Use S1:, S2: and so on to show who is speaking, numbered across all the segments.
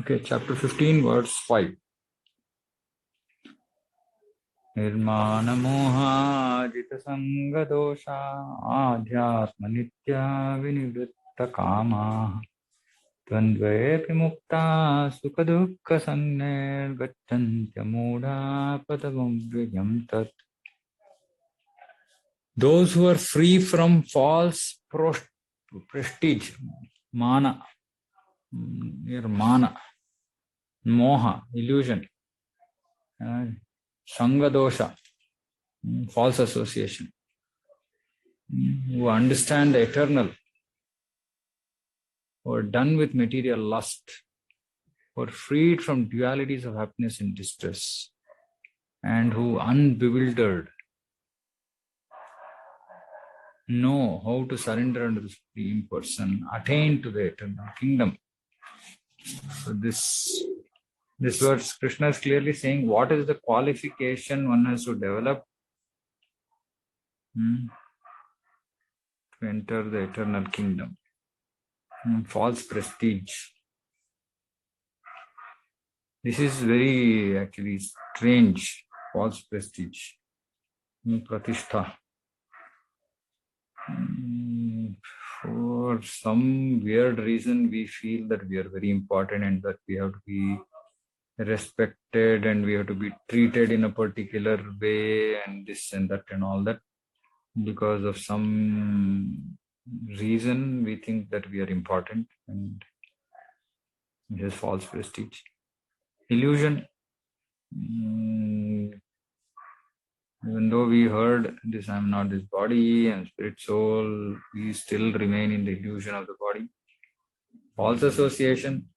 S1: Okay, chapter 15, verse 5. Nirmana moha jita sanga dosha adhyatma nitya vinivritta kama Tvandvaye mukta sukha dukkha sanner gacchantya mudha padamam vyayam tat. Those who are free from false prestige, mana, mana, moha, illusion, sanga dosha, false association, who understand the eternal, who are done with material lust, who are freed from dualities of happiness and distress, and who unbewildered know how to surrender unto the Supreme Person, attain to the eternal kingdom. So this verse, Krishna is clearly saying what is the qualification one has to develop to enter the eternal kingdom. False prestige. This is very actually strange. False prestige. Pratishtha. For some weird reason, we feel that we are very important and that we have to be respected and we have to be treated in a particular way and this and that and all that. Because of some reason, we think that we are important, and this is false prestige. Illusion. Even though we heard this, I am not this body, I am spirit soul, we still remain in the illusion of the body. False association.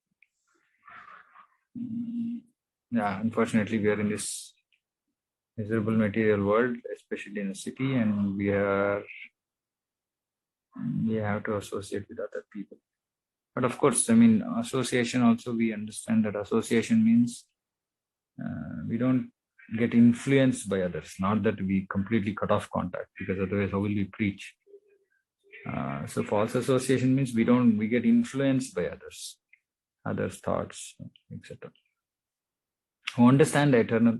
S1: Yeah, unfortunately, we are in this miserable material world, especially in a city, and we have to associate with other people. But of course, I mean, association also, we understand that association means we don't get influenced by others, not that we completely cut off contact, because otherwise how will we preach? So false association means we get influenced by others thoughts, etc. Who understand the eternal,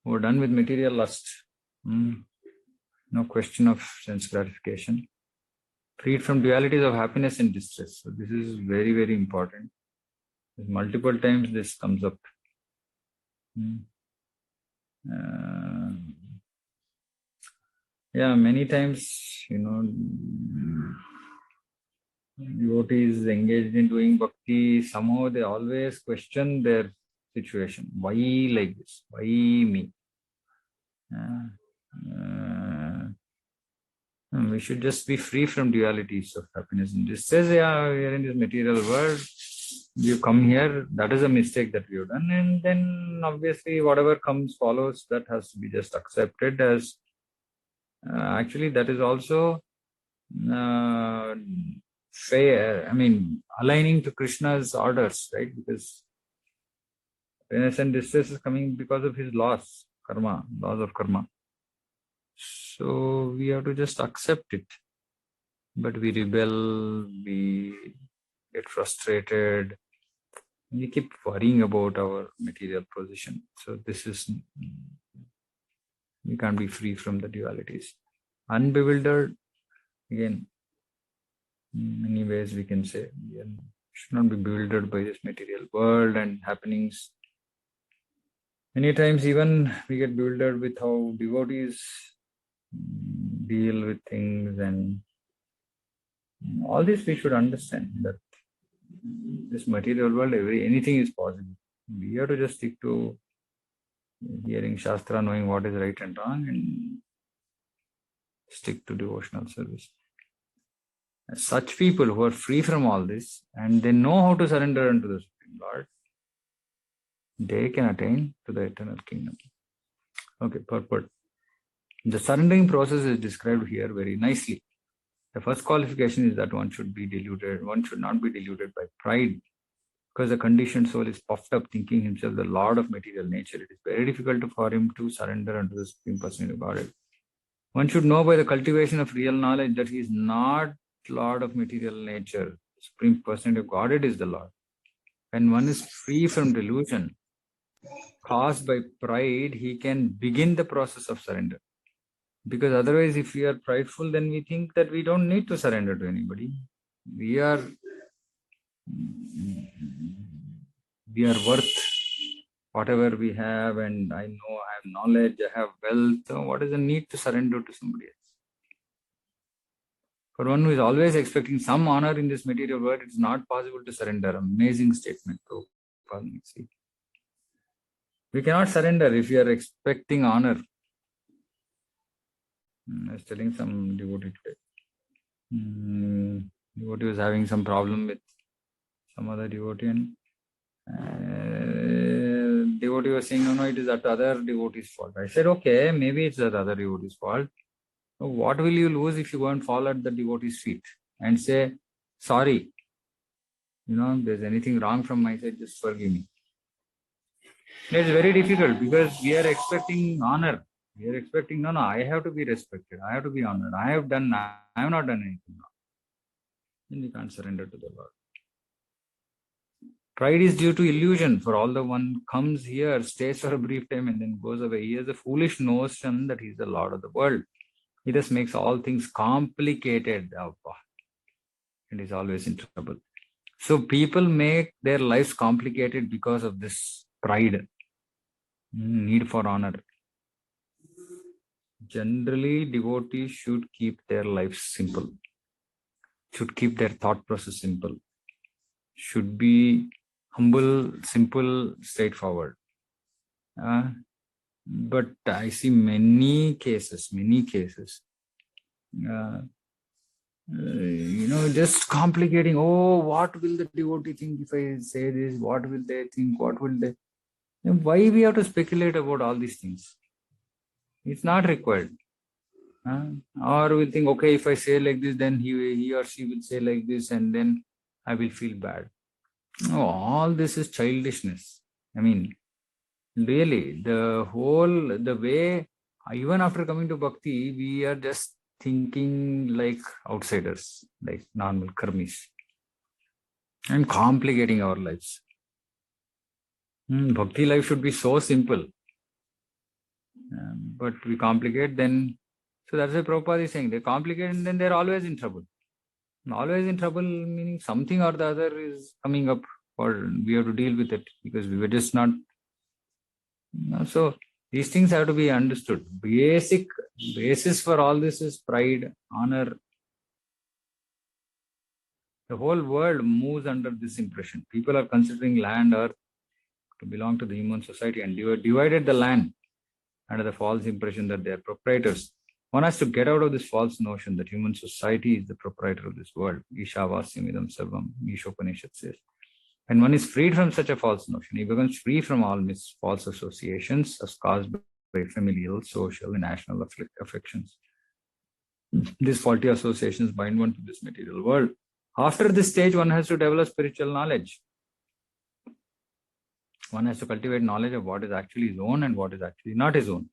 S1: who are done with material lust, no question of sense gratification, freed from dualities of happiness and distress. So this is very, very important. Multiple times this comes up. Many times, devotees engaged in doing bhakti, somehow they always question their situation. Why like this? Why me? We should just be free from dualities of happiness and distress. We are in this material world. You come here, that is a mistake that we have done. And then obviously whatever follows, that has to be just accepted as actually that is also fair. I mean, aligning to Krishna's orders, right? Because happiness and distress is coming because of his laws of karma. So we have to just accept it. But we rebel, we get frustrated, we keep worrying about our material position. So we can't be free from the dualities. Unbewildered, again, in many ways we can say, we should not be bewildered by this material world and happenings. Many times even we get bewildered with how devotees deal with things, and all this we should understand that this material world, anything is possible. We have to just stick to hearing Shastra, knowing what is right and wrong, and stick to devotional service. Such people who are free from all this and they know how to surrender unto the Supreme Lord, they can attain to the eternal kingdom. Okay, purport. The surrendering process is described here very nicely. The first qualification is that one should not be deluded by pride, because the conditioned soul is puffed up, thinking himself the Lord of material nature. It is very difficult for him to surrender unto the Supreme Person of Godhead. One should know by the cultivation of real knowledge that he is not Lord of material nature. Supreme Person of Godhead is the Lord. When one is free from delusion caused by pride, he can begin the process of surrender. Because otherwise, if we are prideful, then we think that we don't need to surrender to anybody. We are worth whatever we have, and I know I have knowledge, I have wealth. So what is the need to surrender to somebody else? For one who is always expecting some honor in this material world, it's not possible to surrender. Amazing statement. We cannot surrender if we are expecting honor. I was telling some devotee today. Devotee was having some problem with some other devotee, and devotee was saying, no, it is that other devotee's fault. I said, okay, maybe it's that other devotee's fault. So what will you lose if you go and fall at the devotee's feet and say, sorry, there's anything wrong from my side, just forgive me. It's very difficult because we are expecting honor. We are expecting, no, I have to be respected. I have to be honored. I have not done anything wrong. Then we can't surrender to the Lord. Pride is due to illusion. For all the one comes here, stays for a brief time, and then goes away. He has a foolish notion that he is the Lord of the world. He just makes all things complicated, and is always in trouble. So people make their lives complicated because of this pride, need for honor. Generally, devotees should keep their lives simple, should keep their thought process simple, should be humble, simple, straightforward. But I see many cases, just complicating. Oh, what will the devotee think if I say this? What will they think? What will they? And why we have to speculate about all these things? It's not required. Or we'll think, okay, if I say like this, then he or she will say like this, and then I will feel bad. No, all this is childishness. I mean, really, the way, even after coming to bhakti, we are just thinking like outsiders, like normal karmis, and complicating our lives. Bhakti life should be so simple. But we complicate, then, so that's why Prabhupada is saying, they complicate and then they're always in trouble. Always in trouble, meaning something or the other is coming up, or we have to deal with it because we were just not. So these things have to be understood. Basic basis for all this is pride, honor. The whole world moves under this impression. People are considering land, earth to belong to the human society, and divided the land under the false impression that they are proprietors. One has to get out of this false notion that human society is the proprietor of this world. Ishavasyam idam sarvam, Ishopanishad says. When one is freed from such a false notion, he becomes free from all false associations as caused by familial, social, and national affections. These faulty associations bind one to this material world. After this stage, one has to develop spiritual knowledge. One has to cultivate knowledge of what is actually his own and what is actually not his own.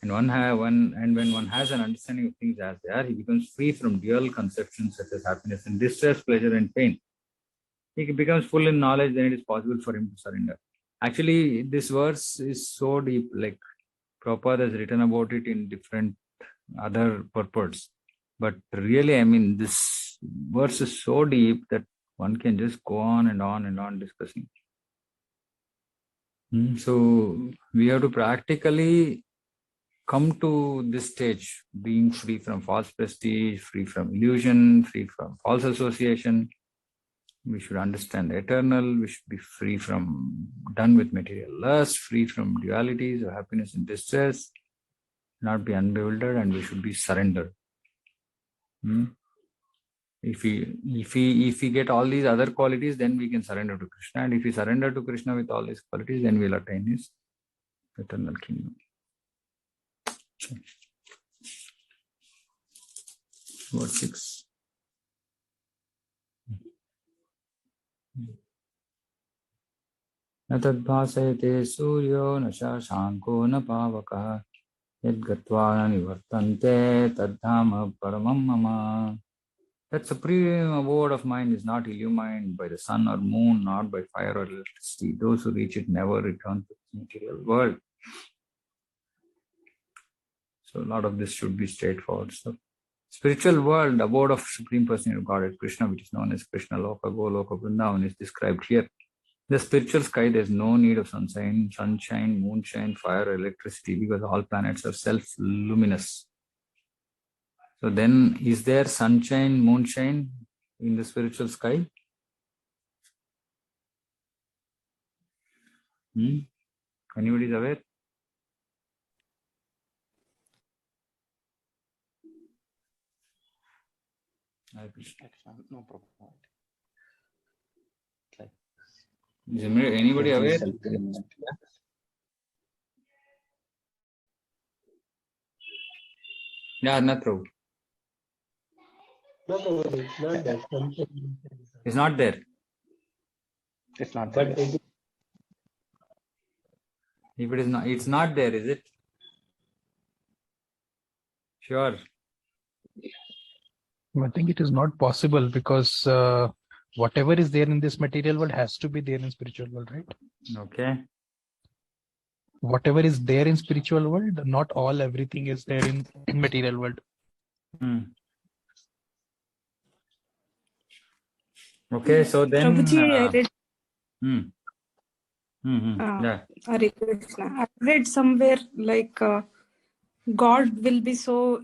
S1: And when one has an understanding of things as they are, he becomes free from dual conceptions such as happiness and distress, pleasure and pain. He becomes full in knowledge, then it is possible for him to surrender. Actually, this verse is so deep, like Prabhupada has written about it in different other purports. But really, I mean, this verse is so deep that one can just go on and on and on discussing. So we have to practically come to this stage, being free from false prestige, free from illusion, free from false association. We should understand the eternal. We should be free from, done with material lust, free from dualities of happiness and distress, not be unbewildered, and we should be surrendered. If we get all these other qualities, then we can surrender to Krishna. And if we surrender to Krishna with all these qualities, then we'll attain his eternal kingdom. Verse 6. न तद्भासयते सूर्यो न शशाङ्को न पावकः यद्गत्वा न निवर्तन्ते तद्धाम परमं मम. That supreme abode of mind is not illumined by the sun or moon, not by fire or electricity. Those who reach it never return to the material world. So a lot of this should be straightforward. So spiritual world, abode of Supreme Personality of Godhead, Krishna, which is known as Krishna Loka, Goloka, Vrindavan, is described here. The spiritual sky, there is no need of sunshine, moonshine, fire, electricity, because all planets are self-luminous. So then, is there sunshine, moonshine in the spiritual sky? Anybody is aware?
S2: No problem.
S1: Is anybody aware? Yeah, not true.
S3: No, it's not there.
S1: It's not there.
S2: It's not there.
S1: If it is not, it's not there, is it? Sure.
S4: I think it is not possible because whatever is there in this material world has to be there in spiritual world, right?
S1: Okay.
S4: Whatever is there in spiritual world, not all everything is there in material world.
S1: Okay, so then.
S5: Prabhuji, I read.
S1: Yeah.
S5: Hare Krishna. I read somewhere like God will be so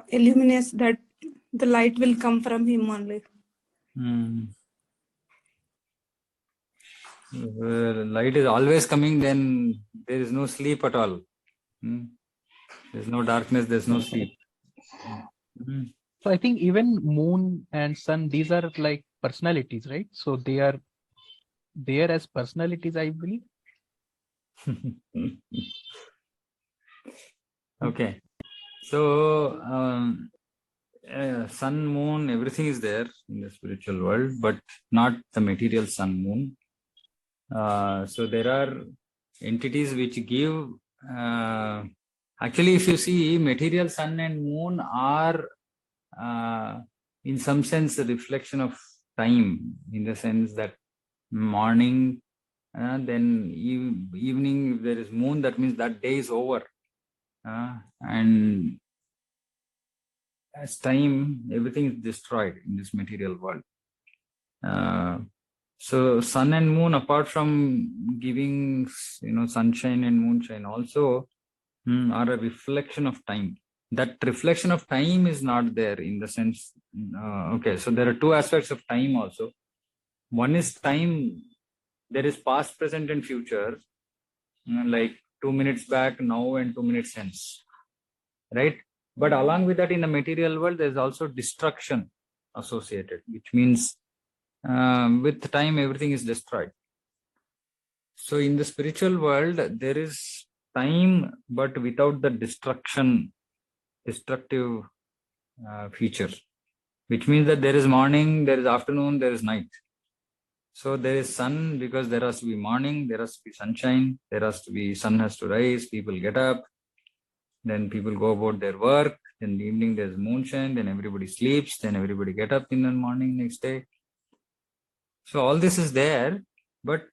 S5: illuminous that the light will come from Him only.
S1: Light is always coming, then there is no sleep at all. There's no darkness, there's no sleep.
S4: So I think even moon and sun, these are like personalities, right? So they are there as personalities, I believe.
S1: Okay. So sun, moon, everything is there in the spiritual world, but not the material sun, moon. So there are entities which give, actually if you see, material sun and moon are in some sense a reflection of time, in the sense that morning, then evening, if there is moon, that means that day is over. And as time, everything is destroyed in this material world. So sun and moon, apart from giving, sunshine and moonshine, also are a reflection of time. That reflection of time is not there in the sense. Okay, so there are two aspects of time also. One is time. There is past, present, and future, like 2 minutes back, now, and 2 minutes hence, right? But along with that, in the material world, there is also destruction associated, which means with time, everything is destroyed. So in the spiritual world, there is time, but without the destructive feature, which means that there is morning, there is afternoon, there is night. So there is sun because there has to be morning, there has to be sunshine, sun has to rise, people get up, then people go about their work, then in the evening there's moonshine, then everybody sleeps, then everybody get up in the morning next day. So all this is there, but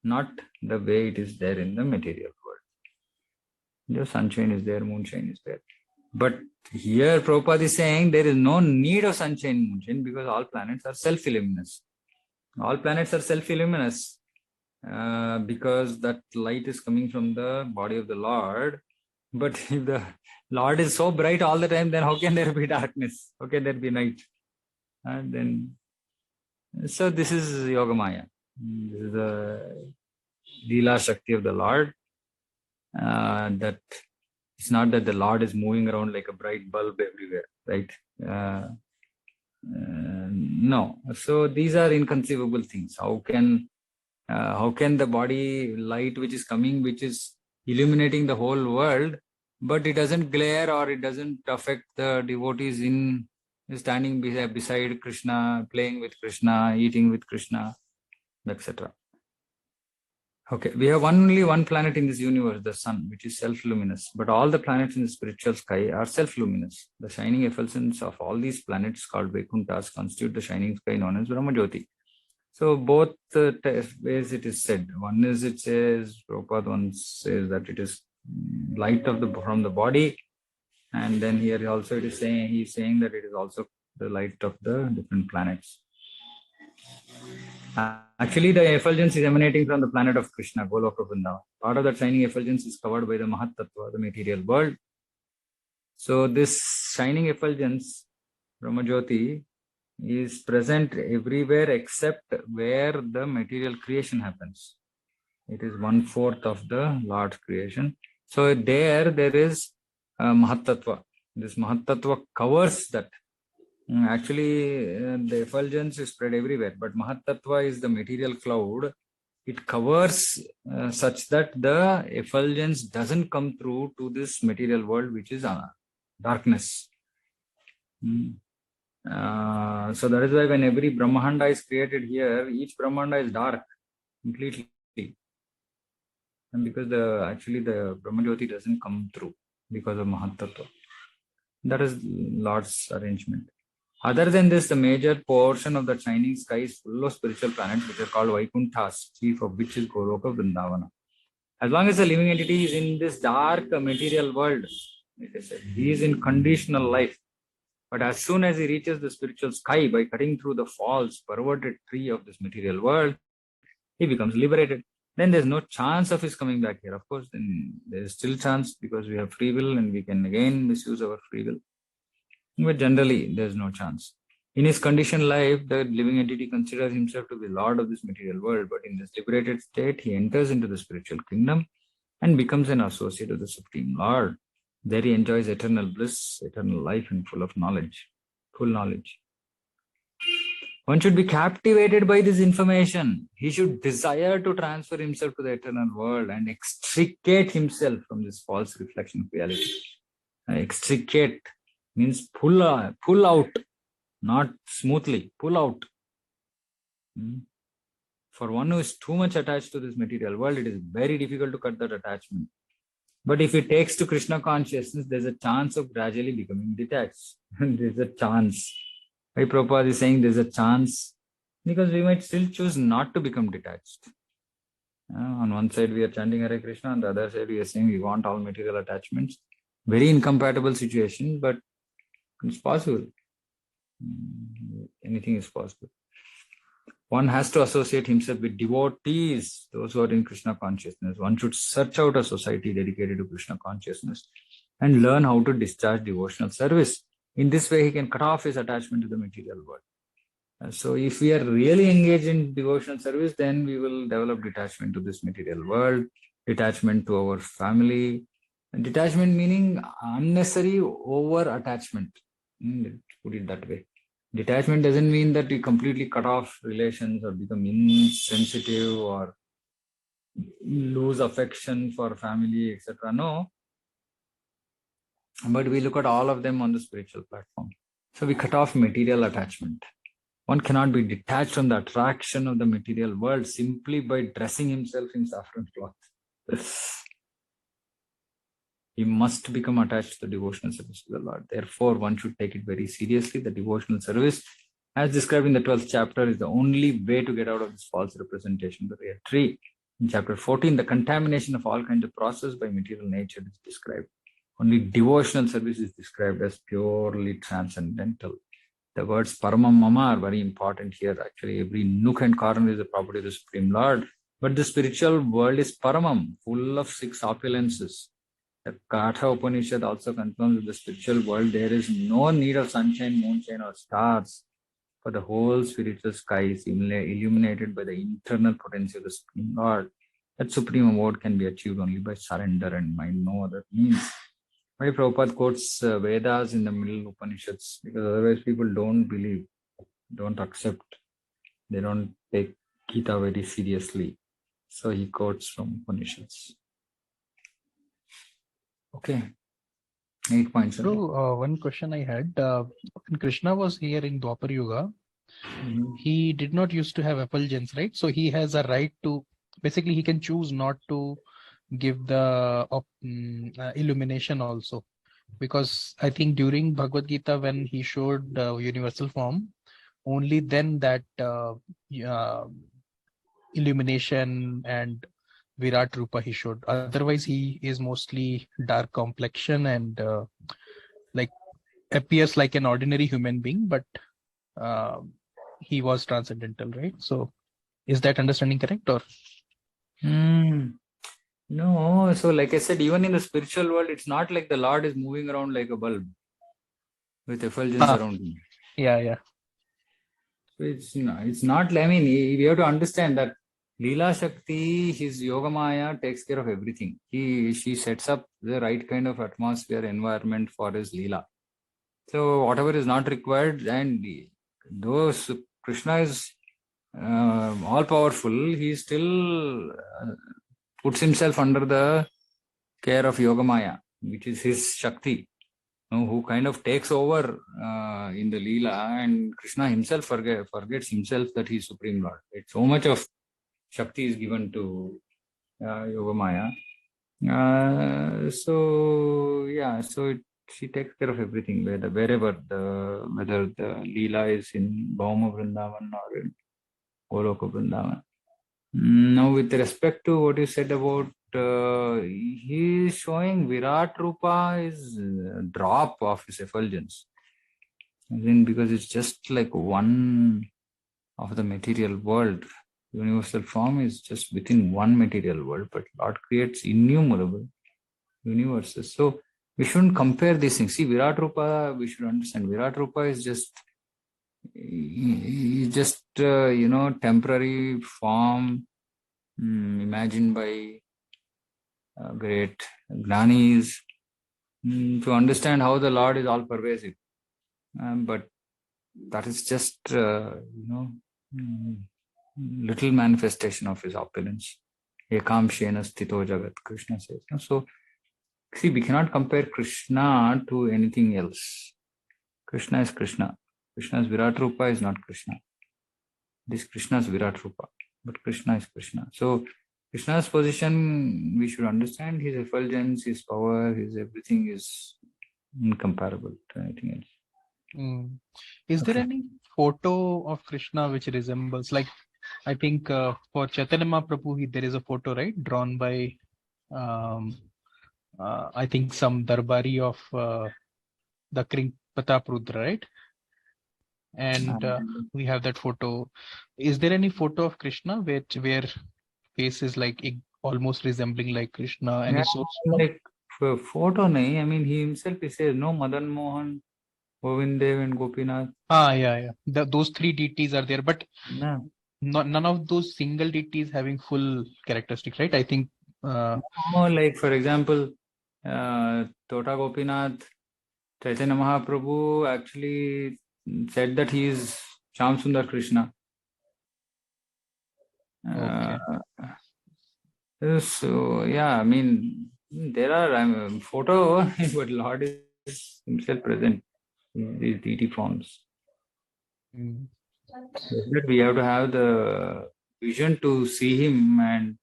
S1: not the way it is there in the material world. The sunshine is there, moonshine is there. But here Prabhupada is saying there is no need of sunshine and moonshine because all planets are self-illuminous. All planets are self-illuminous because that light is coming from the body of the Lord. But if the Lord is so bright all the time, then how can there be darkness? How can there be night? So this is Yogamaya. This is the Leela Shakti of the Lord. That it's not that the Lord is moving around like a bright bulb everywhere, right? No. So these are inconceivable things. How can the body light which is coming, which is illuminating the whole world, but it doesn't glare or it doesn't affect the devotees in standing beside Krishna, playing with Krishna, eating with Krishna, etc. Okay, we have only one planet in this universe, the sun, which is self-luminous. But all the planets in the spiritual sky are self-luminous. The shining effulgence of all these planets called Vaikunthas constitute the shining sky known as Brahmajyoti. So both ways it is said. One is it says, Prabhupada once says that it is light of from the body. And then here also it is saying, he is saying that it is also the light of the different planets. Actually, the effulgence is emanating from the planet of Krishna, Goloka Vrindavan. Part of that shining effulgence is covered by the Mahat Tattva, the material world. So this shining effulgence, Brahmajyoti, is present everywhere except where the material creation happens. It is 1/4 of the Lord's creation. So there is Mahat Tattva. This Mahat Tattva covers that. Actually, the effulgence is spread everywhere, but Mahat Tattva is the material cloud. It covers such that the effulgence doesn't come through to this material world, which is darkness. So that is why when every Brahmanda is created here, each Brahmanda is dark completely. And because actually the Brahmajyoti doesn't come through because of Mahat Tattva. That is Lord's arrangement. Other than this, the major portion of the shining sky is full of spiritual planets, which are called Vaikunthas, chief of which is Goloka Vrindavana. As long as the living entity is in this dark material world, he is in conditional life. But as soon as he reaches the spiritual sky by cutting through the false, perverted tree of this material world, he becomes liberated. Then there's no chance of his coming back here. Of course, then there's still chance because we have free will and we can again misuse our free will. But generally, there's no chance. In his conditioned life, the living entity considers himself to be Lord of this material world. But in this liberated state, he enters into the spiritual kingdom and becomes an associate of the Supreme Lord. There he enjoys eternal bliss, eternal life, and full knowledge. One should be captivated by this information. He should desire to transfer himself to the eternal world and extricate himself from this false reflection of reality. Extricate means pull out, not smoothly, pull out. For one who is too much attached to this material world, it is very difficult to cut that attachment. But if it takes to Krishna consciousness, there's a chance of gradually becoming detached. There's a chance. Why Prabhupada is saying there's a chance? Because we might still choose not to become detached. On one side, we are chanting Hare Krishna. On the other side, we are saying we want all material attachments. Very incompatible situation, but it's possible. Anything is possible. One has to associate himself with devotees, those who are in Krishna consciousness. One should search out a society dedicated to Krishna consciousness and learn how to discharge devotional service. In this way, he can cut off his attachment to the material world. So if we are really engaged in devotional service, then we will develop detachment to this material world, detachment to our family. And detachment meaning unnecessary over-attachment. Put it that way. Detachment doesn't mean that we completely cut off relations or become insensitive or lose affection for family, etc. No. But we look at all of them on the spiritual platform. So we cut off material attachment. One cannot be detached from the attraction of the material world simply by dressing himself in saffron cloth. He must become attached to the devotional service to the Lord. Therefore, one should take it very seriously. The devotional service, as described in the 12th chapter, is the only way to get out of this false representation of the real tree. In chapter 14, the contamination of all kinds of process by material nature is described. Only devotional service is described as purely transcendental. The words Paramam Mama are very important here. Actually, every nook and corner is the property of the Supreme Lord. But the spiritual world is Paramam, full of 6 opulences. The Katha Upanishad also confirms that the spiritual world, there is no need of sunshine, moonshine, or stars, for the whole spiritual sky is illuminated by the internal potency of the Supreme Lord. That supreme abode can be achieved only by surrender and mind, no other means. Why Prabhupada quotes Vedas in the middle Upanishads? Because otherwise people don't believe, don't accept, they don't take Gita very seriously. So he quotes from Upanishads. Okay. 8 points.
S4: So one question I had, when Krishna was here in Dwapar Yuga, he did not used to have effulgence, right? So he has a right to basically he can choose not to give the illumination also, because I think during Bhagavad Gita when he showed universal form, only then that illumination and Virat Rupa he showed. Otherwise he is mostly dark complexion and like appears like an ordinary human being, but uh, he was transcendental, right? So is that understanding correct? Or
S1: No, so like I said, even in the spiritual world, it's not like the Lord is moving around like a bulb with effulgence around him.
S4: yeah.
S1: So it's not, I mean, we have to understand that Leela Shakti, his Yoga Maya takes care of everything. She sets up the right kind of atmosphere, environment for his Leela. So whatever is not required, and those Krishna is all powerful, he still puts himself under the care of Yoga Maya, which is his Shakti, who kind of takes over in the Leela, and Krishna himself forgets himself that he is Supreme Lord. So much of Shakti is given to Yoga Maya. So she takes care of everything, whether the Leela is in Bhauma Vrindavan or in Goloka Vrindavan. Now, with respect to what you said about he is showing Virat Rupa is drop of his effulgence. Because it's just like one of the material world. Universal form is just within one material world, but Lord creates innumerable universes. So we shouldn't compare these things. See, Virat Rupa, we should understand, Virat Rupa is just temporary form imagined by great Gnanis to understand how the Lord is all pervasive. But that is just, little manifestation of his opulence. Ekam Shena Sthito Jagat, Krishna says. So, see, we cannot compare Krishna to anything else. Krishna is Krishna. Krishna's Virat Rupa is not Krishna. This Krishna's Virat Rupa, but Krishna is Krishna. So, Krishna's position, we should understand his effulgence, his power, his everything is incomparable to anything else.
S4: Is there any photo of Krishna which resembles, like, I think for Chaitanya Mahaprabhu, there is a photo, right, drawn by, I think some Darbari of the King Pratap Rudra, right? And we have that photo. Is there any photo of Krishna where face is like almost resembling like Krishna? Any source?
S1: Like photo, nahi. I mean, he himself he says no Madan Mohan, Govind Dev, and Gopinath.
S4: Yeah. Those three deities are there, but none of those single deities having full characteristics, right? I think.
S1: Like for example, Tota Gopinath, Chaitanya Mahaprabhu actually said that he is Shyam Sundar Krishna. So yeah, I mean there are photo, but Lord is himself present in these deity forms. That we have to have the vision to see him and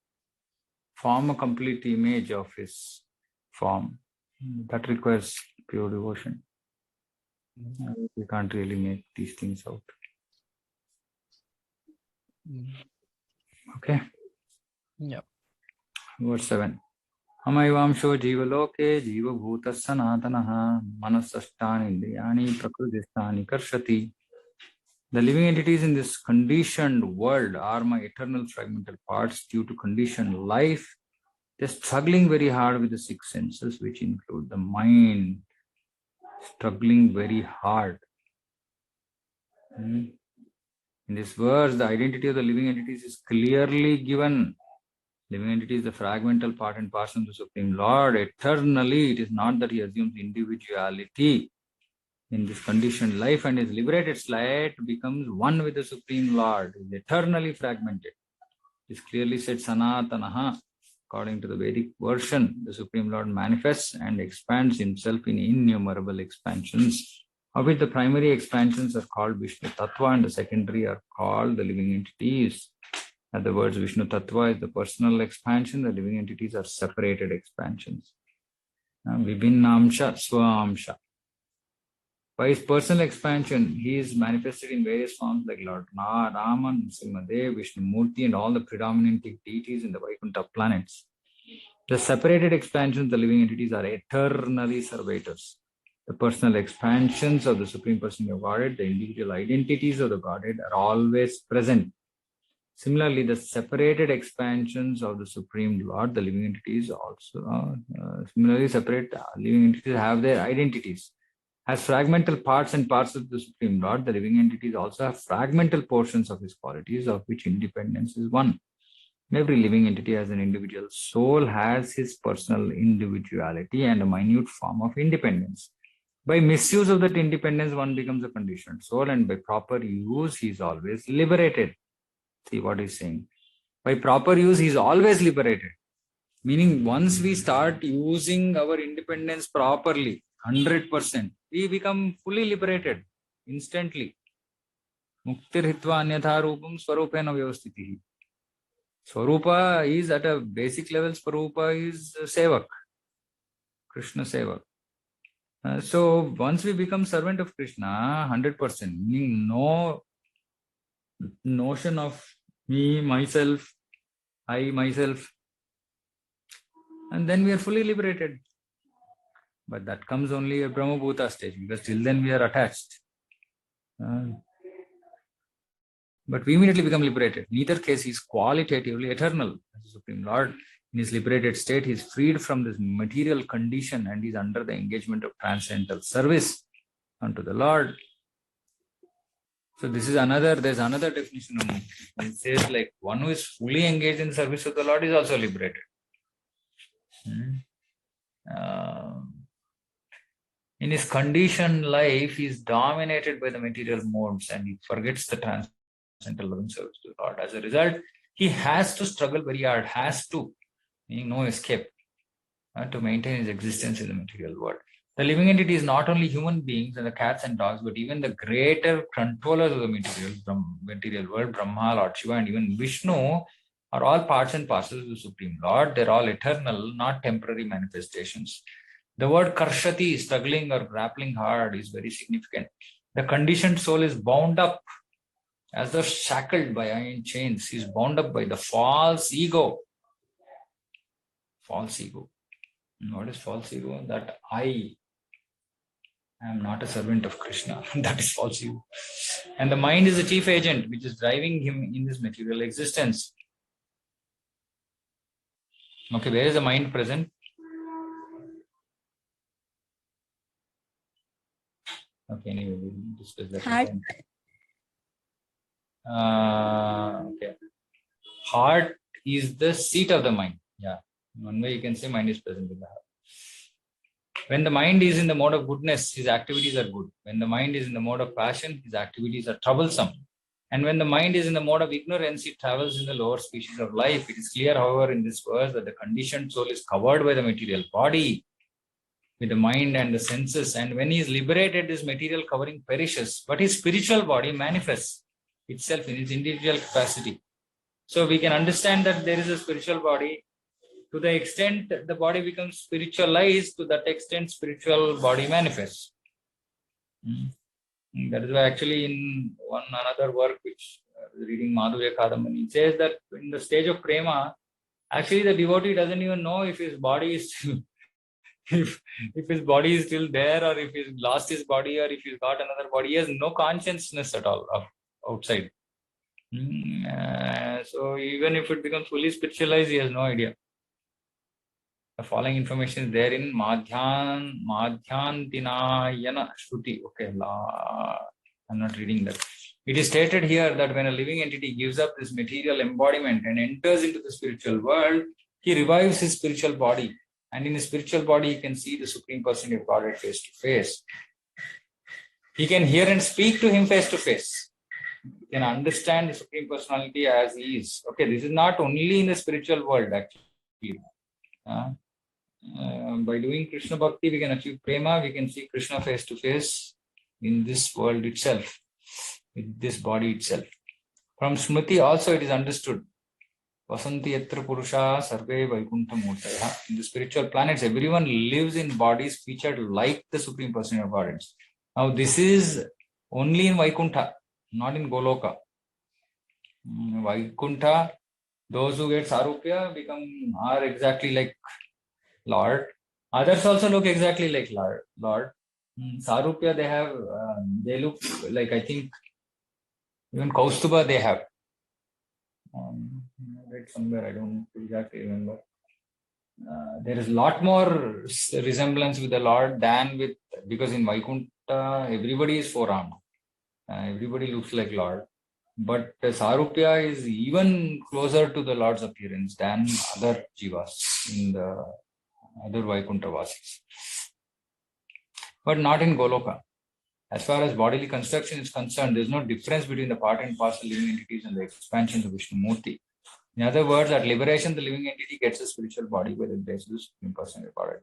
S1: form a complete image of his form. That requires pure devotion. We can't really make these things out. Okay.
S4: Yeah.
S1: Verse 7. Amaivamsho jivaloke jiva bhuta sanatanaha manasashtani indriyani prakrudistani karshati. The living entities in this conditioned world are my eternal fragmental parts due to conditioned life. They're struggling very hard with the six senses, which include the mind, struggling very hard. In this verse, the identity of the living entities is clearly given. Living entity is the fragmental part and parcel of the Supreme Lord. Eternally, it is not that he assumes individuality in this conditioned life, and his liberated state becomes one with the Supreme Lord. He is eternally fragmented. It is clearly said, Sanatanaha. According to the Vedic version, the Supreme Lord manifests and expands himself in innumerable expansions, of which the primary expansions are called Vishnu Tattva and the secondary are called the living entities. Other words, Vishnu Tattva is the personal expansion, the living entities are separated expansions. Vibhinnamsha Swamsha. By his personal expansion, he is manifested in various forms like Lord Rama, Nrsimhadev, Vishnu Murti, and all the predominant deities in the Vaikuntha planets. The separated expansions, the living entities, are eternally servitors. The personal expansions of the Supreme Person of Godhead, the individual identities of the Godhead are always present. Similarly, the separated expansions of the Supreme Lord, the living entities also similarly separate living entities have their identities. As fragmental parts and parcels of the Supreme Lord, the living entities also have fragmental portions of his qualities, of which independence is one. Every living entity as an individual soul has his personal individuality and a minute form of independence. By misuse of that independence, one becomes a conditioned soul, and by proper use, he is always liberated. See what he's saying. By proper use, he is always liberated. Meaning, once we start using our independence properly, 100%, we become fully liberated instantly. Muktir hitva anyatha rupam swarupena vyavastitihi. Swarupa is at a basic level, Swarupa is Sevak, Krishna Sevak. So once we become servant of Krishna, 100%, meaning no notion of me, myself, I, myself, and then we are fully liberated. But that comes only at Brahma Bhuta stage, because till then we are attached. But we immediately become liberated. In either case, he is qualitatively eternal. As the Supreme Lord, in his liberated state, he is freed from this material condition and is under the engagement of transcendental service unto the Lord. So this is there's another definition of mukti. It says like one who is fully engaged in the service of the Lord is also liberated. In his conditioned life, he is dominated by the material modes and he forgets the transcendental loving service to the Lord. As a result, he has to struggle very hard, meaning no escape, to maintain his existence in the material world. The living entity is not only human beings and the cats and dogs, but even the greater controllers of the material world, Brahma, Lord Shiva, and even Vishnu are all parts and parcels of the Supreme Lord. They're all eternal, not temporary manifestations. The word karshati, struggling or grappling hard, is very significant. The conditioned soul is bound up as though shackled by iron chains. He is bound up by the false ego. False ego. What is false ego? That I am not a servant of Krishna. That is false ego. And the mind is the chief agent which is driving him in this material existence. Okay, where is the mind present? Okay, anyway, we'll discuss that.
S5: Heart.
S1: Okay. Heart is the seat of the mind. Yeah. One way you can say mind is present in the heart. When the mind is in the mode of goodness, his activities are good. When the mind is in the mode of passion, his activities are troublesome. And when the mind is in the mode of ignorance, it travels in the lower species of life. It is clear, however, in this verse that the conditioned soul is covered by the material body, with the mind and the senses. And when he is liberated, this material covering perishes, but his spiritual body manifests itself in its individual capacity. So we can understand that there is a spiritual body. To the extent the body becomes spiritualized, to that extent spiritual body manifests. That is why actually in another work which reading Madhurya Kadambani, it says that in the stage of prema, actually the devotee doesn't even know if his body is if his body is still there, or if he's lost his body, or if he's got another body. He has no consciousness at all of outside. So even if it becomes fully spiritualized, he has no idea. The following information is there in Madhyantinayana Shruti. Okay, I'm not reading that. It is stated here that when a living entity gives up this material embodiment and enters into the spiritual world, he revives his spiritual body. And in his spiritual body, he can see the Supreme Person of Godhead face to face. He can hear and speak to him face to face. He can understand the Supreme Personality as he is. Okay, this is not only in the spiritual world, actually. By doing Krishna Bhakti, we can achieve prema, we can see Krishna face to face in this world itself, with this body itself. From Smriti also it is understood Vasanti yatra purusha sarve vaikuntha murtaya. In the spiritual planets, everyone lives in bodies featured like the Supreme Personality of Godhead. Now, this is only in Vaikuntha, not in Goloka. Vaikuntha, those who get Sarupya are exactly like Lord. Others also look exactly like Lord. Sarupya, they look like, I think, even Kaustuba they have. I read somewhere, I don't exactly remember. There is a lot more resemblance with the Lord than with, because in Vaikuntha, everybody is four-armed. Everybody looks like Lord. But Sarupya is even closer to the Lord's appearance than other jivas in the other Vaikuntha vasis. But not in Goloka. As far as bodily construction is concerned, there is no difference between the part and parcel living entities and the expansions of Vishnu Murti. In other words, at liberation, the living entity gets a spiritual body by the grace of the Supreme Personality of Godhead.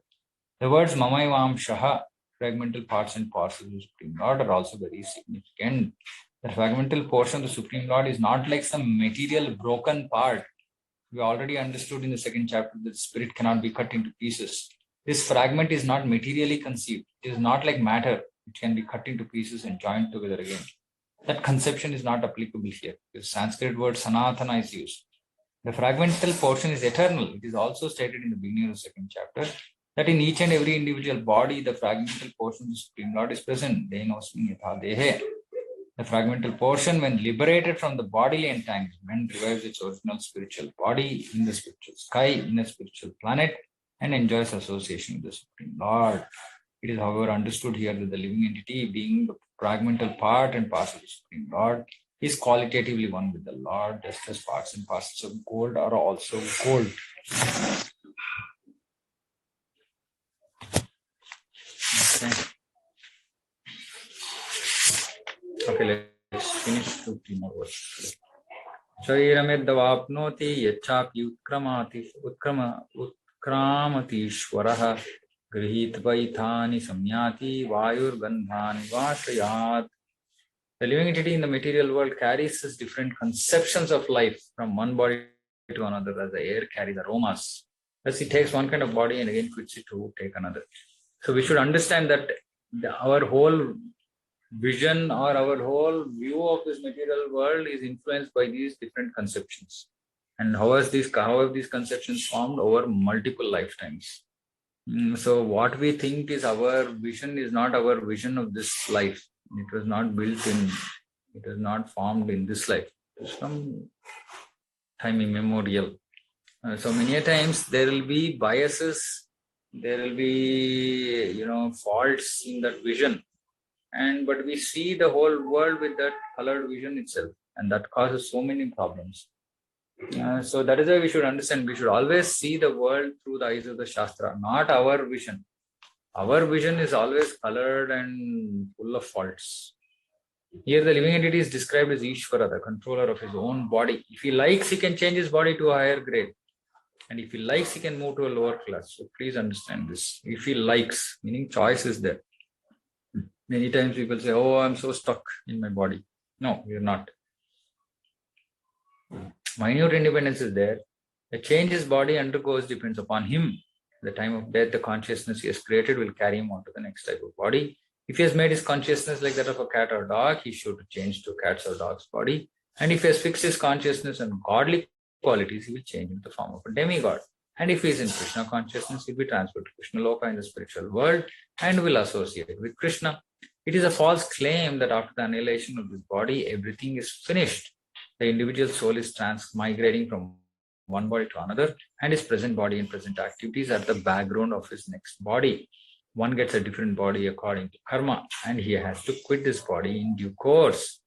S1: The words Mamaivam Shaha, fragmental parts and parcels of the Supreme Lord, are also very significant. The fragmental portion of the Supreme Lord is not like some material broken part. We already understood in the second chapter that the spirit cannot be cut into pieces. This fragment is not materially conceived. It is not like matter. It can be cut into pieces and joined together again. That conception is not applicable here. The Sanskrit word Sanatana is used. The fragmental portion is eternal. It is also stated in the beginning of the second chapter that in each and every individual body, the fragmental portion of the Supreme Lord is present. The fragmental portion, when liberated from the bodily entanglement, revives its original spiritual body in the spiritual sky, in a spiritual planet, and enjoys association with the Supreme Lord. It is, however, understood here that the living entity, being the fragmental part and parcel of the Supreme Lord, is qualitatively one with the Lord, just as parts and parcels of gold are also gold. Okay, let's finish 15 more verses. Shairamedavapnoti yachapi utkramatishwaraha grihitvaithani samyati vayurgandhani vashayat. The living entity in the material world carries these different conceptions of life from one body to another, as the air carries aromas. Thus, it takes one kind of body and again quits it to take another. So we should understand that our whole vision or our whole view of this material world is influenced by these different conceptions. And how have these conceptions formed over multiple lifetimes? So what we think is our vision is not our vision of this life. It was not built in, it was not formed in this life. It was from time immemorial. So many a times there will be biases, there will be, faults in that vision. But we see the whole world with that colored vision itself, and that causes so many problems. So that is why we should understand, we should always see the world through the eyes of the Shastra, not our vision. Our vision is always colored and full of faults. Here the living entity is described as Ishvara, the controller of his own body. If he likes, he can change his body to a higher grade. And if he likes, he can move to a lower class. So please understand this. If he likes, meaning choice is there. Many times people say, oh, I'm so stuck in my body. No, you're not. Minute independence is there. The change his body undergoes depends upon him. The time of death, the consciousness he has created will carry him on to the next type of body. If he has made his consciousness like that of a cat or dog, he should change to cat's or dog's body. And if he has fixed his consciousness on godly qualities, he will change into the form of a demigod. And if he is in Krishna consciousness, he will be transferred to Krishna Loka in the spiritual world and will associate with Krishna. It is a false claim that after the annihilation of this body, everything is finished. The individual soul is transmigrating from one body to another, and his present body and present activities are the background of his next body. One gets a different body according to karma, and he has to quit this body in due course.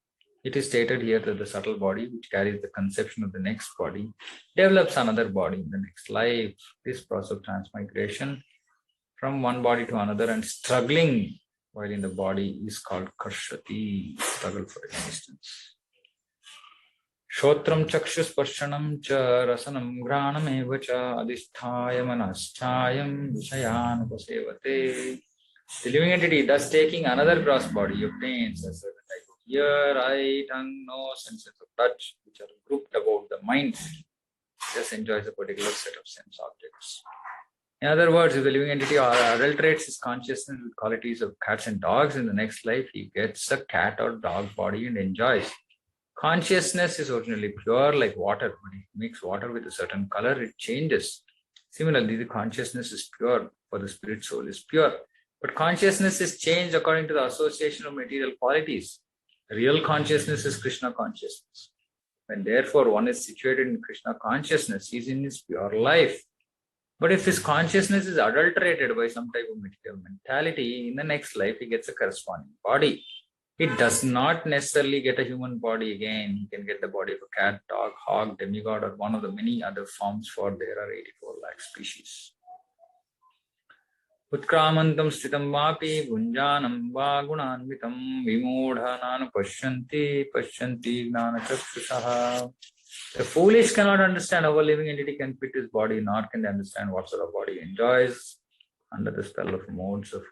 S1: It is stated here that the subtle body, which carries the conception of the next body, develops another body in the next life. This process of transmigration from one body to another and struggling while in the body is called karshati, struggle for existence. Shotram chakshusparshanam cha rasanam granam eva cha adhisthaya manaschayam vishayan upasevate. The living entity, thus taking another gross body, obtains a certain type of ear, eye, tongue, nose, and sense of touch, which are grouped about the mind. just enjoys a particular set of sense objects. In other words, if the living entity adulterates his consciousness with qualities of cats and dogs, in the next life he gets a cat or dog body and enjoys. Consciousness is originally pure like water. When you mix water with a certain color, it changes. Similarly, the consciousness is pure, for the spirit soul is pure. But consciousness is changed according to the association of material qualities. Real consciousness is Krishna consciousness. When therefore one is situated in Krishna consciousness, he is in his pure life. But if his consciousness is adulterated by some type of material mentality, in the next life he gets a corresponding body. He does not necessarily get a human body again. He can get the body of a cat, dog, hog, demigod, or one of the many other forms, for there are 84 lakh species. Utkramantam stitam vapi gunjanam va gunanvitam vimodhananu pashyanti gnana chakshushaha. The foolish cannot understand how a living entity can fit his body, nor can they understand what sort of body enjoys under the spell of modes of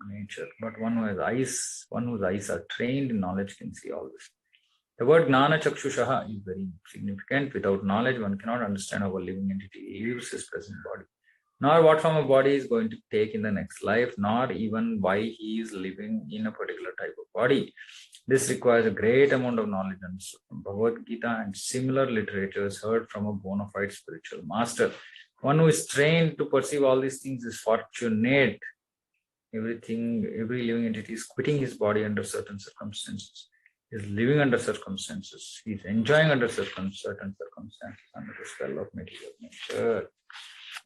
S1: nature. But one who has eyes, one whose eyes are trained in knowledge, can see all this. The word gnana chakshushaha is very significant. Without knowledge, one cannot understand how a living entity leaves his present body, nor what form of body is going to take in the next life, nor even why he is living in a particular type of body. This requires a great amount of knowledge understood from Bhagavad Gita and similar literatures heard from a bona fide spiritual master. One who is trained to perceive all these things is fortunate. Every living entity is quitting his body under certain circumstances. He is living under circumstances. He is enjoying under certain circumstances under the spell of material nature.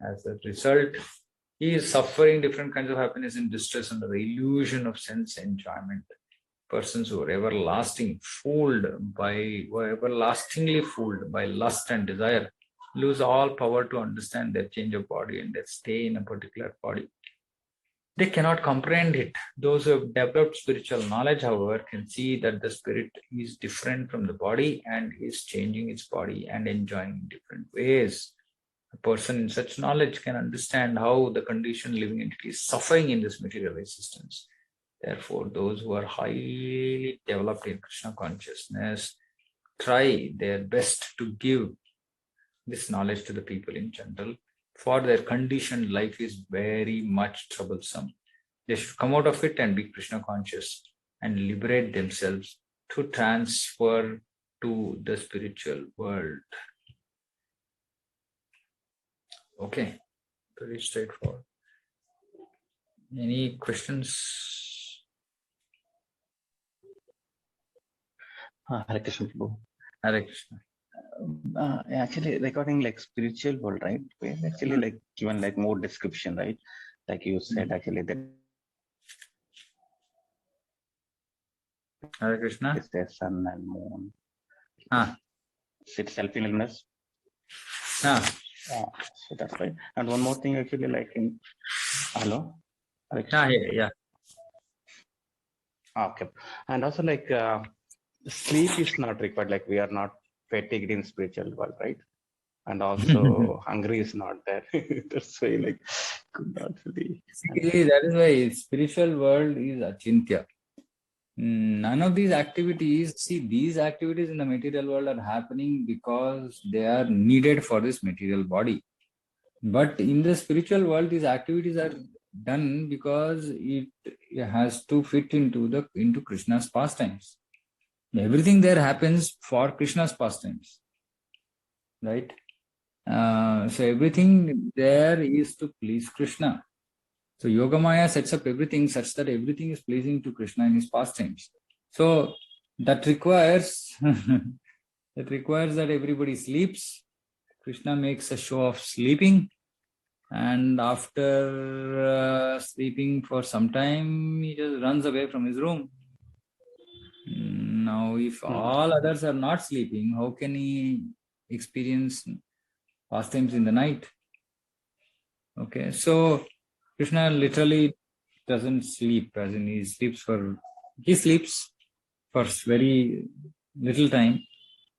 S1: As a result, he is suffering different kinds of happiness and distress under the illusion of sense enjoyment. Persons who are everlastingly fooled by lust and desire lose all power to understand their change of body and their stay in a particular body. They cannot comprehend it. Those who have developed spiritual knowledge, however, can see that the spirit is different from the body and is changing its body and enjoying in different ways. A person in such knowledge can understand how the conditioned living entity is suffering in this material existence. Therefore, those who are highly developed in Krishna consciousness try their best to give this knowledge to the people in general, for their conditioned life is very much troublesome. They should come out of it and be Krishna conscious and liberate themselves to transfer to the spiritual world. Okay, very straightforward. Any questions?
S2: Hare Krishna Prabhu.
S1: Hare Krishna.
S2: Actually, regarding like spiritual world, right? We have actually like given like more description, right? Like you said, actually that
S1: Hare Krishna.
S2: is the sun and moon. It's self-illness.
S1: So
S2: that's right. And one more thing, actually, like in hello.
S1: Yeah.
S2: Okay. And also like sleep is not required. Like we are not fatigued in spiritual world, right? And also hungry is not there. That's why like could not really.
S1: Basically, that is why spiritual world is achintya. None of these activities, these activities in the material world are happening because they are needed for this material body. But in the spiritual world, these activities are done because it has to fit into Krishna's pastimes. Everything there happens for Krishna's pastimes, right? So everything there is to please Krishna. So Yogamaya sets up everything such that everything is pleasing to Krishna in his pastimes. So that requires that everybody sleeps. Krishna makes a show of sleeping, and after sleeping for some time, he just runs away from his room. Now, if all others are not sleeping, how can he experience pastimes in the night? Okay, so Krishna literally doesn't sleep, as in he sleeps for very little time.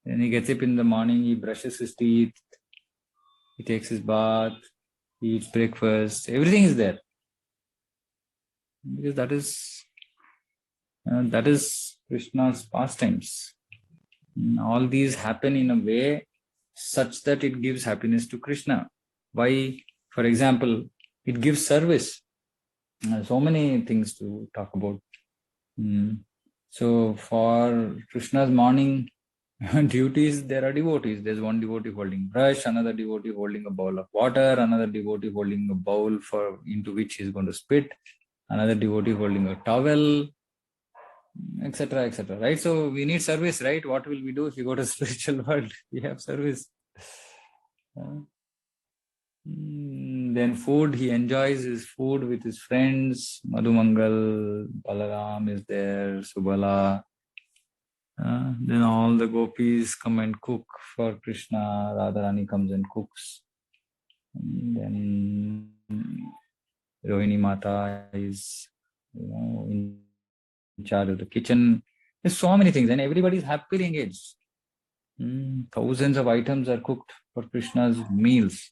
S1: Then he gets up in the morning, he brushes his teeth, he takes his bath, he eats breakfast, everything is there. Because that is Krishna's pastimes. All these happen in a way such that it gives happiness to Krishna. Why? For example, it gives service. So many things to talk about. So for Krishna's morning duties, there are devotees. There's one devotee holding brush, another devotee holding a bowl of water, another devotee holding a bowl into which he's going to spit, another devotee holding a towel, etc., etc. Right? So we need service, right? What will we do if you go to spiritual world? We have service. Then food, he enjoys his food with his friends. Madhumangal, Balaram is there, Subala. Then all the gopis come and cook for Krishna. Radharani comes and cooks. And then Rohini Mata is, in charge of the kitchen. There's so many things, and everybody is happily engaged. Thousands of items are cooked for Krishna's meals.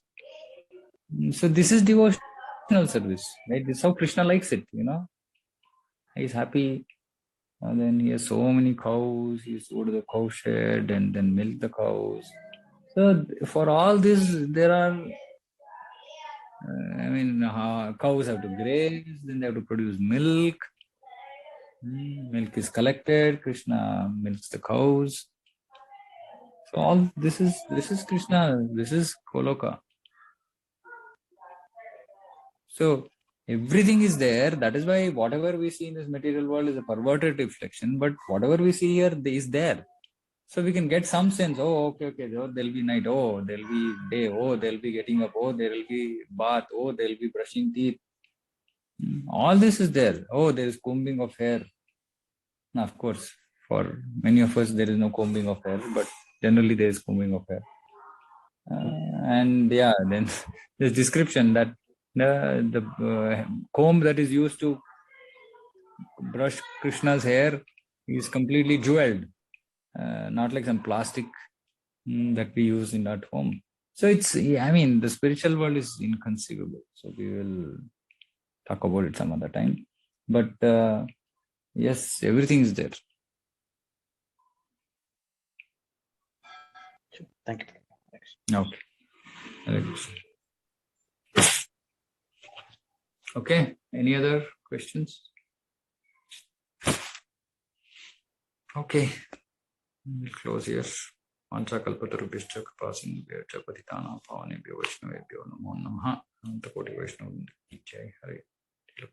S1: So this is devotional service, right? This is how Krishna likes it, He's happy. And then he has so many cows. He used to go to the cow shed and then milk the cows. So for all this, there are, cows have to graze, then they have to produce milk. Milk is collected. Krishna milks the cows. So all this is Krishna. This is Goloka. So everything is there. That is why whatever we see in this material world is a perverted reflection. But whatever we see here is there. So we can get some sense. Oh, okay. Oh, there'll be night. Oh, there'll be day. Oh, they'll be getting up. Oh, there will be bath. Oh, they'll be brushing teeth. All this is there. Oh, there is combing of hair. Now, of course, for many of us, there is no combing of hair, but generally there is combing of hair. And yeah, then there's description that the comb that is used to brush Krishna's hair is completely jeweled, not like some plastic that we use in at home. So the spiritual world is inconceivable. So we will talk about it some other time. But yes, everything is there.
S2: Thank you.
S1: Okay. Okay. Any other questions? Okay. We'll close here. Mantrakalpatarubhishcha kripasindhubhyo patitana pavanebhyo vaishnavebhyo namo namaha. Antakoti Vaishnavavrinda ki jai. Hare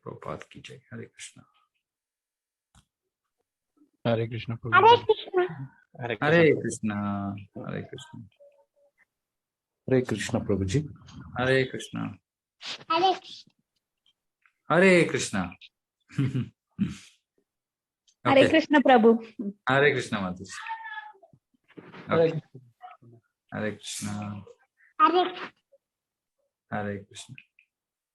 S1: Prabhupada ki jai. Hare Krishna.
S4: Hare Krishna.
S3: Hare Krishna.
S1: Hare Krishna. Hare Krishna.
S2: Hare Krishna, Prabhuji.
S1: Hare Krishna.
S3: Hare
S1: Hare Krishna.
S3: Hare Krishna, Prabhu.
S1: Hare Krishna, Mataji. Okay. Hare Krishna.
S3: Hare
S1: Hare Krishna.